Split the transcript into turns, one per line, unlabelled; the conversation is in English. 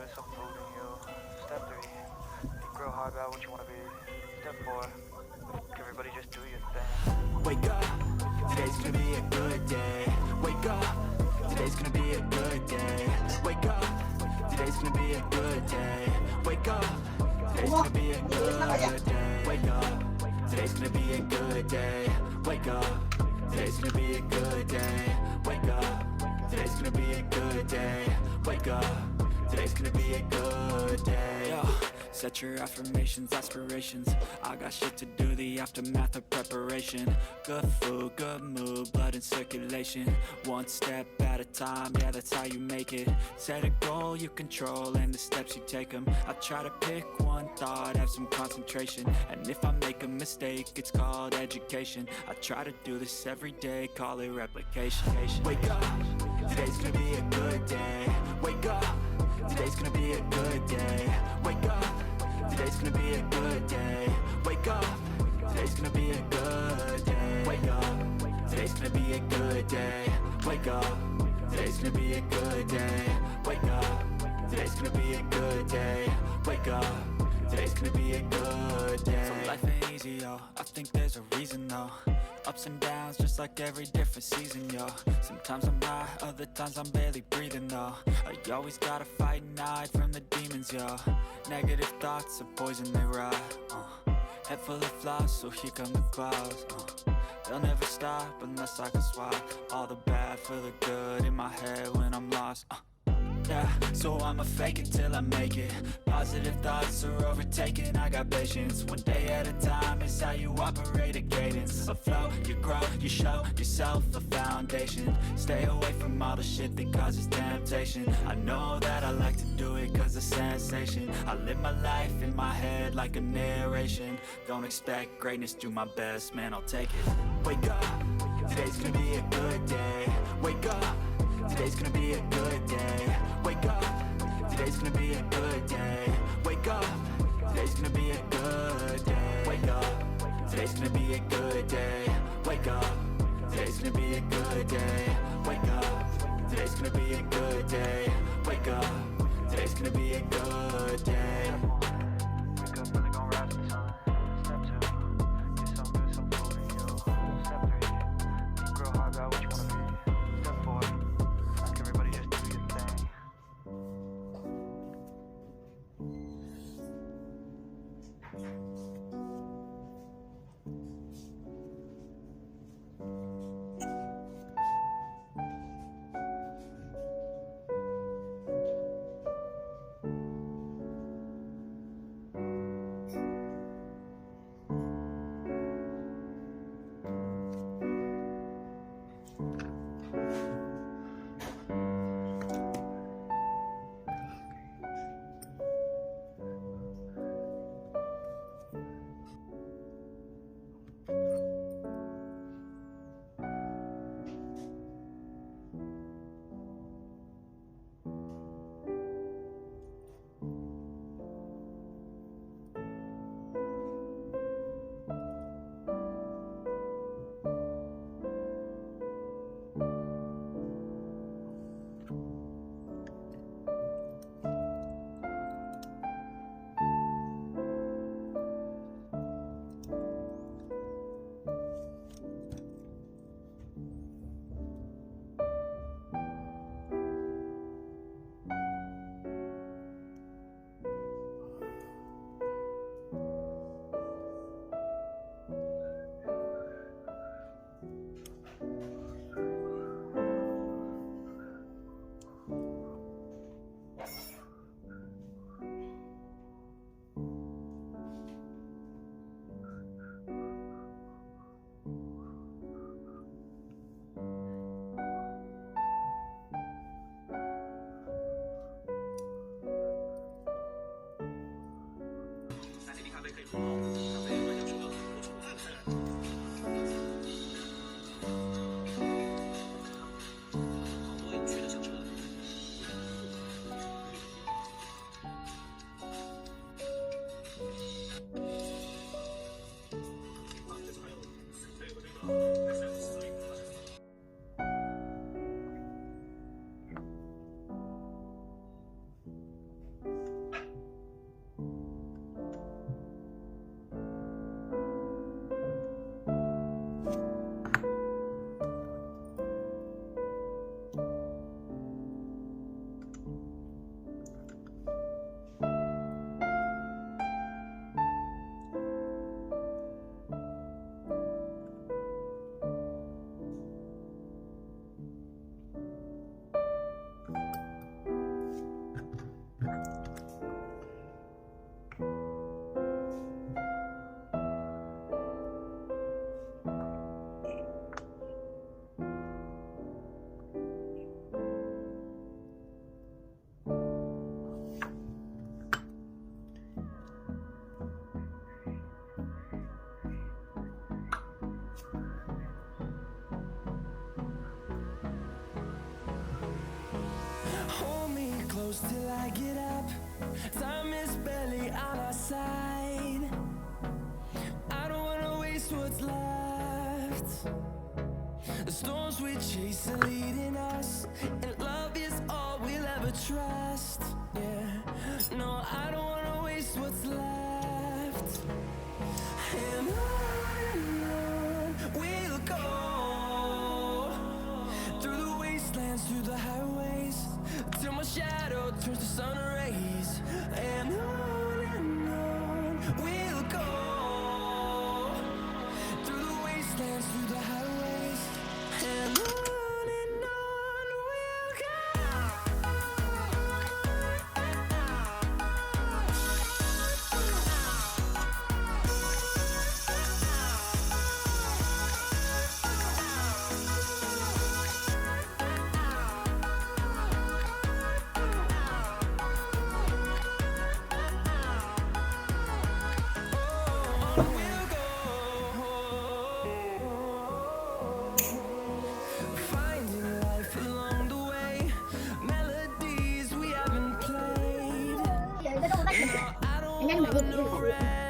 get some food in you. Step 3, think real hard about what you want to be. Step 4, everybody just do your thing.
Wake up, today's gonna be a good day. Wake up, today's gonna be a good day. Wake up, today's gonna be a good day. Wake up, today's gonna be a good day. Wake up, today's gonna be a good day. Wake up, today's gonna be a good day. Wake up, today's gonna be a good day. Wake up, today's gonna be a good day. Yo, set your affirmations, aspirations. I got shit to do, the aftermath of preparation. Good food, good mood, blood in circulation. One step at a time, yeah, that's how you make it. Set a goal you control and the steps you take them. I try to pick one thought, have some concentration. And if I make a mistake, it's called education. I try to do this every day, call it replication. Wake up, today's gonna be a good day. Wake up, today's gonna be a good day. Wake up, today's gonna be a good day. Wake up, today's gonna be a good day. Wake up, today's gonna be a good day. Wake up, today's gonna be a good day. Wake up, today's gonna be a good day. Wake up, today's gonna be a good day. So life ain't easy, yo, I think there's a reason though. Ups and downs, just like every different season, yo. Sometimes I'm high, other times I'm barely breathing, though. I always gotta fight and hide from the demons, yo. Negative thoughts are poison, they rot. Head full of flies, so here come the clouds. They'll never stop unless I can swap all the bad for the good in my head when I'm lost. Yeah, so I'ma fake it till I make it. Positive thoughts are overtaken, I got patience. One day at a time is how you operate a cadence. A flow, you grow, you show yourself a foundation. Stay away from all the shit that causes temptation. I know that I like to do it cause it's sensation. I live my life in my head like a narration. Don't expect greatness, do my best, man, I'll take it. Wake up, today's gonna be a good day. Wake up, today's gonna be a good day. Wake up, today's gonna be a good day. Wake up, today's gonna be a good day. Wake up, today's gonna be a good day. Wake up, today's gonna be a good day. Wake up, today's gonna be a good day. Wake up, today's gonna be a good day.
Wake up, really gon' rise to the sun. Step 2, get some good, some food in you. Step 3, think real hard about what you wanna be. Step 4, everybody just do your thing.
I get up, time is barely on our side. I don't wanna waste what's left. The storms we chase are leading us, and love is all we'll ever trust. Yeah, no, I don't wanna waste what's left. And on we'll go, through the wastelands, through the highways, till my shadow turns to sun rays. And on we'll go, through the wastelands, through the highways, and on we'll go. Finding life along the way, melodies we haven't played.
有一个动物在吃屎，人家就买这个。